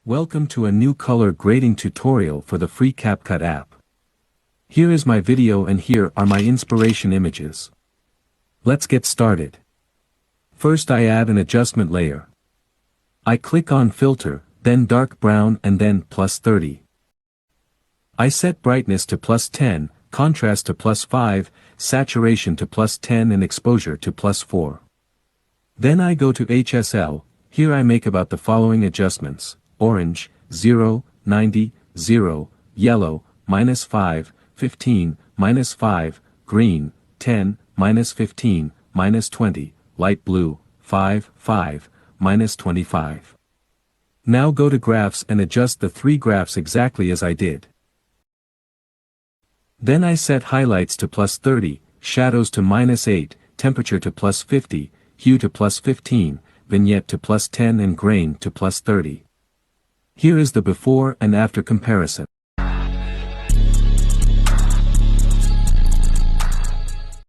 Welcome to a new color grading tutorial for the free CapCut app. Here is my video and here are my inspiration images. Let's get started. First I add an adjustment layer. I click on filter, then dark brown and then +30. I set brightness to +10, contrast to +5, saturation to +10 and exposure to +4. Then I go to HSL, here I make about the following adjustments. Orange, 0, 90, 0, yellow, -5, 15, -5, green, 10, -15, -20, light blue, 5, 5, -25. Now go to graphs and adjust the three graphs exactly as I did. Then I set highlights to +30, shadows to -8, temperature to +50, hue to +15, vignette to +10 and grain to +30. Here is the before and after comparison.